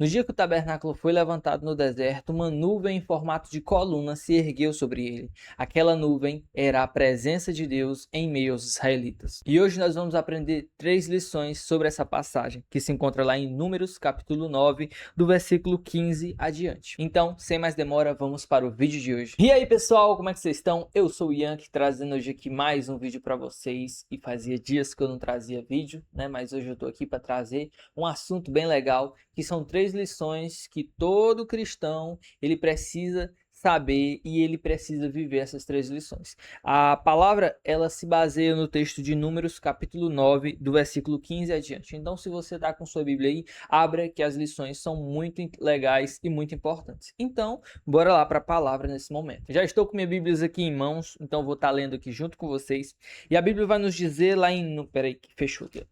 No dia que o tabernáculo foi levantado no deserto, uma nuvem em formato de coluna se ergueu sobre ele. Aquela nuvem era a presença de Deus em meio aos israelitas. E hoje nós vamos aprender 3 lições sobre essa passagem, que se encontra lá em Números, capítulo 9, do versículo 15 adiante. Então, sem mais demora, vamos para o vídeo de hoje. E aí, pessoal, como é que vocês estão? Eu sou o Yankee, trazendo hoje aqui mais um vídeo para vocês. E fazia dias que eu não trazia vídeo, né? Mas hoje eu tô aqui para trazer um assunto bem legal, que são 3 lições que todo cristão ele precisa saber e ele precisa viver essas 3 lições. A palavra, ela se baseia no texto de Números, capítulo 9, do versículo 15 adiante. Então, se você está com sua Bíblia aí, abra, que as lições são muito legais e muito importantes. Então, bora lá para a palavra nesse momento. Já estou com minha Bíblia aqui em mãos, então vou estar lendo aqui junto com vocês. E a Bíblia vai nos dizer lá em... Peraí, que fechou aqui.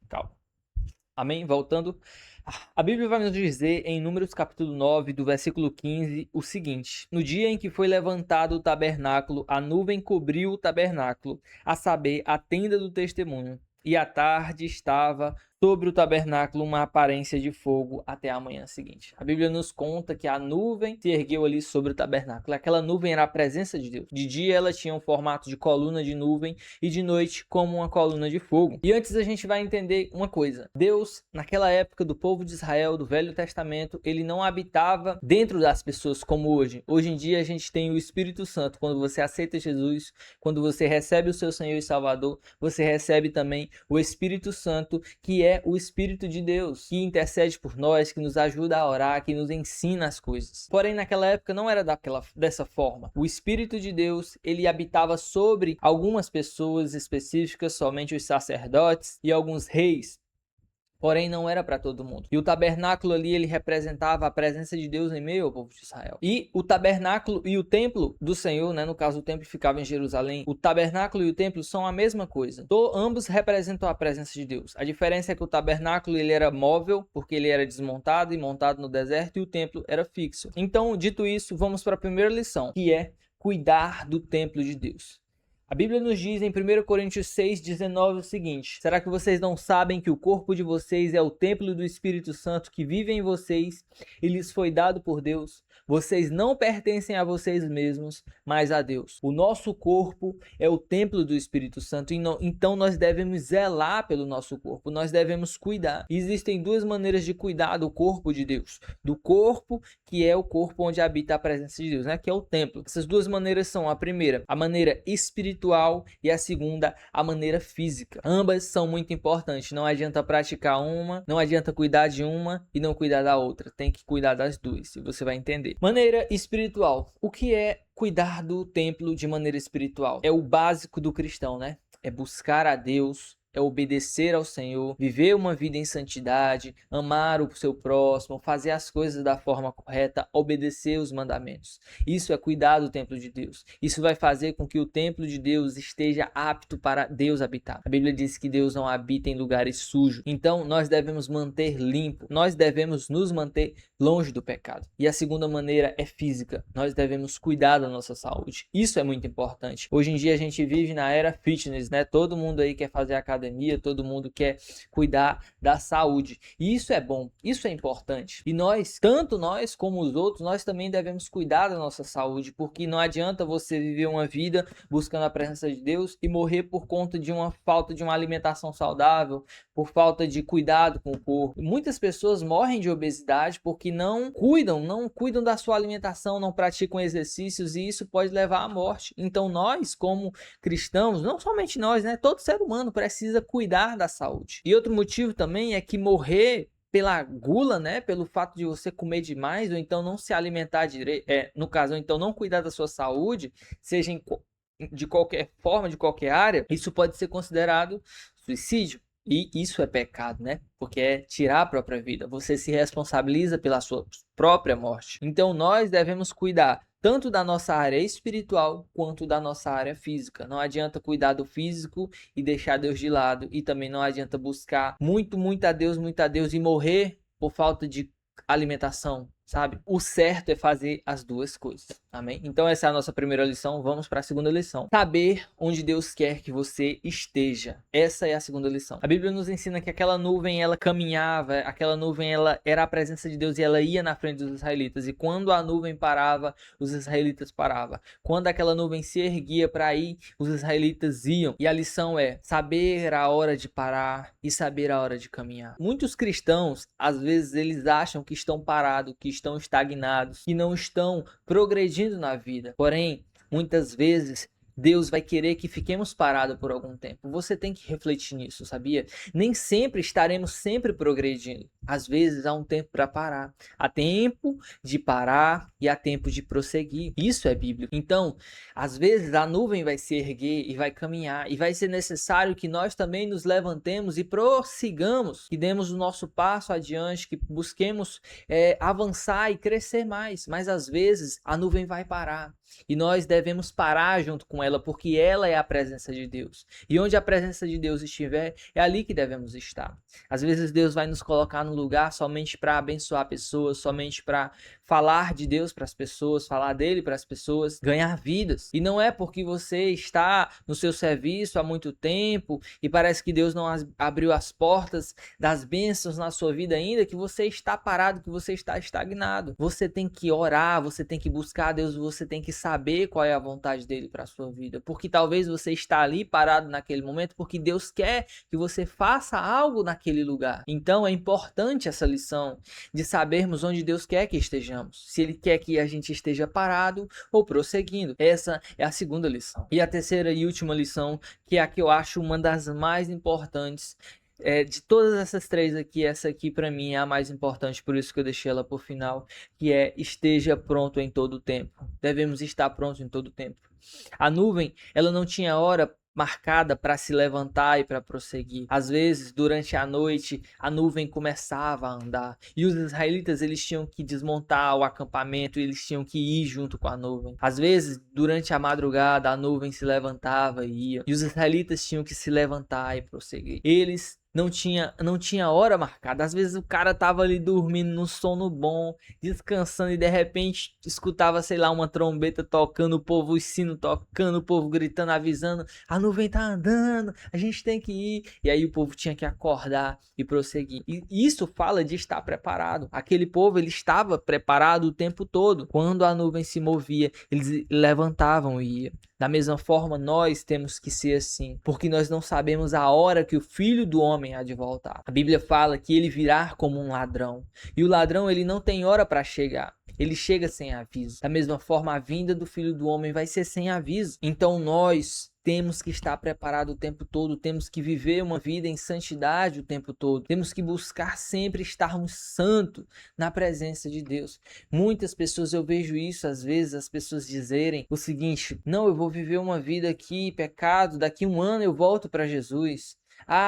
Calma. Amém? Voltando. A Bíblia vai nos dizer em Números capítulo 9, do versículo 15, o seguinte: No dia em que foi levantado o tabernáculo, a nuvem cobriu o tabernáculo, a saber, a tenda do testemunho, e à tarde estava sobre o tabernáculo uma aparência de fogo até a manhã seguinte. A Bíblia nos conta que a nuvem se ergueu ali sobre o tabernáculo. Aquela nuvem era a presença de Deus. De dia ela tinha um formato de coluna de nuvem e de noite como uma coluna de fogo. E antes a gente vai entender uma coisa. Deus, naquela época do povo de Israel, do Velho Testamento, ele não habitava dentro das pessoas como hoje. Hoje em dia a gente tem o Espírito Santo. Quando você aceita Jesus, quando você recebe o seu Senhor e Salvador, você recebe também o Espírito Santo, que é o Espírito de Deus, que intercede por nós, que nos ajuda a orar, que nos ensina as coisas. Porém, naquela época não era dessa forma. O Espírito de Deus, ele habitava sobre algumas pessoas específicas, somente os sacerdotes e alguns reis. Porém, não era para todo mundo. E o tabernáculo ali, ele representava a presença de Deus em meio ao povo de Israel. E o tabernáculo e o templo do Senhor, né? No caso, o templo ficava em Jerusalém. O tabernáculo e o templo são a mesma coisa. Ambos representam a presença de Deus. A diferença é que o tabernáculo, ele era móvel, porque ele era desmontado e montado no deserto, e o templo era fixo. Então, dito isso, vamos para a primeira lição, que é cuidar do templo de Deus. A Bíblia nos diz em 1 Coríntios 6,19 o seguinte: Será que vocês não sabem que o corpo de vocês é o templo do Espírito Santo que vive em vocês e lhes foi dado por Deus? Vocês não pertencem a vocês mesmos, mas a Deus. O nosso corpo é o templo do Espírito Santo, então nós devemos zelar pelo nosso corpo, nós devemos cuidar. Existem 2 maneiras de cuidar do corpo de Deus. Do corpo, que é o corpo onde habita a presença de Deus, né? Que é o templo. Essas 2 maneiras são: a primeira, a maneira espiritual, e a segunda, a maneira física. Ambas são muito importantes. Não adianta praticar uma, não adianta cuidar de uma e não cuidar da outra. Tem que cuidar das 2, e você vai entender. Maneira espiritual. O que é cuidar do templo de maneira espiritual? É o básico do cristão, né? É buscar a Deus, é obedecer ao Senhor, viver uma vida em santidade, amar o seu próximo, fazer as coisas da forma correta, obedecer os mandamentos. Isso é cuidar do templo de Deus. Isso vai fazer com que o templo de Deus esteja apto para Deus habitar. A Bíblia diz que Deus não habita em lugares sujos. Então, nós devemos manter limpo. Nós devemos nos manter longe do pecado. E a segunda maneira é física. Nós devemos cuidar da nossa saúde. Isso é muito importante. Hoje em dia a gente vive na era fitness, né? Todo mundo aí quer fazer academia, todo mundo quer cuidar da saúde. E isso é bom, isso é importante. E nós, tanto nós como os outros, nós também devemos cuidar da nossa saúde, porque não adianta você viver uma vida buscando a presença de Deus e morrer por conta de uma falta de uma alimentação saudável, por falta de cuidado com o corpo. Muitas pessoas morrem de obesidade porque não cuidam da sua alimentação, não praticam exercícios, e isso pode levar à morte. Então nós, como cristãos, não somente nós, né? Todo ser humano precisa cuidar da saúde. E outro motivo também é que morrer pela gula, né? Pelo fato de você comer demais, ou então não se alimentar direito, no caso, ou então não cuidar da sua saúde, seja de qualquer forma, de qualquer área, isso pode ser considerado suicídio. E isso é pecado, né? Porque é tirar a própria vida. Você se responsabiliza pela sua própria morte. Então nós devemos cuidar tanto da nossa área espiritual quanto da nossa área física. Não adianta cuidar do físico e deixar Deus de lado. E também não adianta buscar muito a Deus e morrer por falta de alimentação, sabe? O certo é fazer as 2 coisas. Amém? Então essa é a nossa primeira lição. Vamos para a segunda lição. Saber onde Deus quer que você esteja. Essa é a segunda lição. A Bíblia nos ensina que aquela nuvem, ela caminhava, aquela nuvem, ela era a presença de Deus e ela ia na frente dos israelitas. E quando a nuvem parava, os israelitas paravam. Quando aquela nuvem se erguia para ir, os israelitas iam. E a lição é saber a hora de parar e saber a hora de caminhar. Muitos cristãos, às vezes, eles acham que estão parados, que estão estagnados, que não estão progredindo na vida. Porém, muitas vezes Deus vai querer que fiquemos parados por algum tempo. Você tem que refletir nisso, sabia? Nem sempre estaremos sempre progredindo. Às vezes há um tempo para parar. Há tempo de parar e há tempo de prosseguir. Isso é bíblico. Então, às vezes a nuvem vai se erguer e vai caminhar. E vai ser necessário que nós também nos levantemos e prossigamos. Que demos o nosso passo adiante. Que busquemos avançar e crescer mais. Mas às vezes a nuvem vai parar. E nós devemos parar junto com ela, porque ela é a presença de Deus. E onde a presença de Deus estiver, é ali que devemos estar. Às vezes Deus vai nos colocar no lugar somente para abençoar pessoas, somente para falar de Deus para as pessoas, falar dele para as pessoas, ganhar vidas. E não é porque você está no seu serviço há muito tempo e parece que Deus não abriu as portas das bênçãos na sua vida ainda, que você está parado, que você está estagnado. Você tem que orar, você tem que buscar a Deus, você tem que saber qual é a vontade dele para a sua vida. Porque talvez você está ali parado naquele momento porque Deus quer que você faça algo naquele lugar. Então é importante essa lição de sabermos onde Deus quer que estejamos. Se Ele quer que a gente esteja parado ou prosseguindo. Essa é a segunda lição. E a terceira e última lição, que é a que eu acho uma das mais importantes, de todas essas três aqui, essa aqui para mim é a mais importante, por isso que eu deixei ela por final, que é esteja pronto em todo o tempo. Devemos estar prontos em todo o tempo. A nuvem, ela não tinha hora marcada para se levantar e para prosseguir. Às vezes, durante a noite, a nuvem começava a andar e os israelitas eles tinham que desmontar o acampamento, eles tinham que ir junto com a nuvem. Às vezes, durante a madrugada, a nuvem se levantava e ia, e os israelitas tinham que se levantar e prosseguir. Eles não tinha hora marcada. Às vezes o cara tava ali dormindo no sono bom, descansando e de repente escutava, sei lá, uma trombeta tocando, o povo, o sino tocando, o povo gritando, avisando, a nuvem tá andando, a gente tem que ir. E aí o povo tinha que acordar e prosseguir. E isso fala de estar preparado. Aquele povo, ele estava preparado o tempo todo. Quando a nuvem se movia, eles levantavam e iam. Da mesma forma, nós temos que ser assim, porque nós não sabemos a hora que o Filho do Homem há de voltar. A Bíblia fala que ele virá como um ladrão, e o ladrão ele não tem hora para chegar. Ele chega sem aviso. Da mesma forma, a vinda do Filho do Homem vai ser sem aviso. Então nós temos que estar preparados o tempo todo, temos que viver uma vida em santidade o tempo todo, temos que buscar sempre estarmos santos na presença de Deus. Muitas pessoas, eu vejo isso às vezes, as pessoas dizerem o seguinte: não, eu vou viver uma vida aqui, pecado, daqui 1 ano eu volto para Jesus.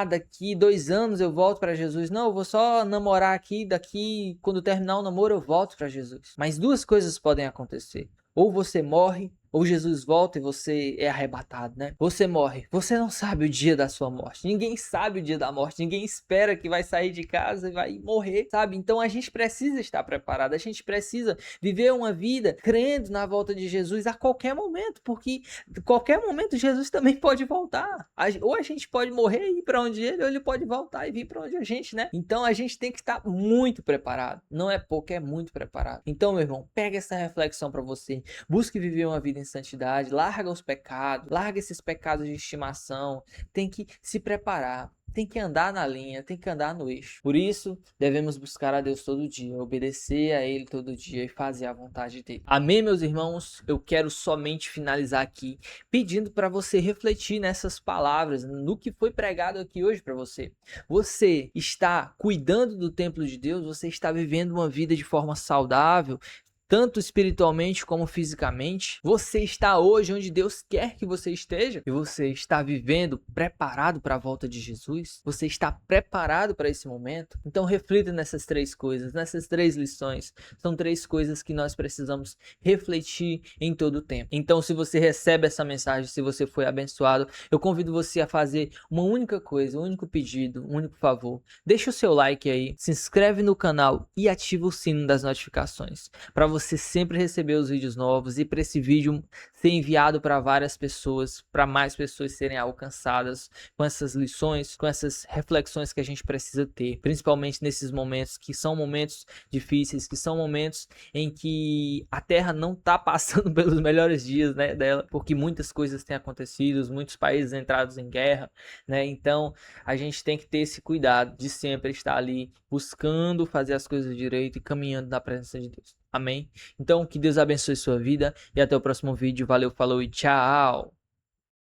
Daqui 2 anos eu volto para Jesus. Não, eu vou só namorar aqui, daqui, quando terminar o namoro eu volto para Jesus. Mas 2 coisas podem acontecer. Ou você morre, ou Jesus volta e você é arrebatado, né? Você morre. Você não sabe o dia da sua morte. Ninguém sabe o dia da morte. Ninguém espera que vai sair de casa e vai morrer, sabe? Então a gente precisa estar preparado. A gente precisa viver uma vida crendo na volta de Jesus a qualquer momento, porque a qualquer momento Jesus também pode voltar. Ou a gente pode morrer e ir para onde ele, ou ele pode voltar e vir para onde a gente, né? Então a gente tem que estar muito preparado. Não é pouco, é muito preparado. Então, meu irmão, pega essa reflexão para você. Busque viver uma vida em santidade, larga os pecados, larga esses pecados de estimação, tem que se preparar, tem que andar na linha, tem que andar no eixo. Por isso, devemos buscar a Deus todo dia, obedecer a Ele todo dia e fazer a vontade dEle. Amém, meus irmãos? Eu quero somente finalizar aqui pedindo para você refletir nessas palavras, no que foi pregado aqui hoje para você. Você está cuidando do templo de Deus? Você está vivendo uma vida de forma saudável, tanto espiritualmente como fisicamente? Você está hoje onde Deus quer que você esteja? E você está vivendo preparado para a volta de Jesus? Você está preparado para esse momento? Então reflita nessas 3 coisas, nessas 3 lições. São 3 coisas que nós precisamos refletir em todo o tempo. Então, se você recebe essa mensagem, se você foi abençoado, eu convido você a fazer uma única coisa, um único pedido, um único favor. Deixa o seu like aí, se inscreve no canal e ativa o sino das notificações, para você sempre receber os vídeos novos e para esse vídeo ser enviado para várias pessoas, para mais pessoas serem alcançadas com essas lições, com essas reflexões que a gente precisa ter, principalmente nesses momentos que são momentos difíceis, que são momentos em que a Terra não está passando pelos melhores dias, né, dela, porque muitas coisas têm acontecido, muitos países entrados em guerra, né? Então a gente tem que ter esse cuidado de sempre estar ali buscando fazer as coisas direito e caminhando na presença de Deus. Amém? Então que Deus abençoe sua vida e até o próximo vídeo. Valeu, falou e tchau!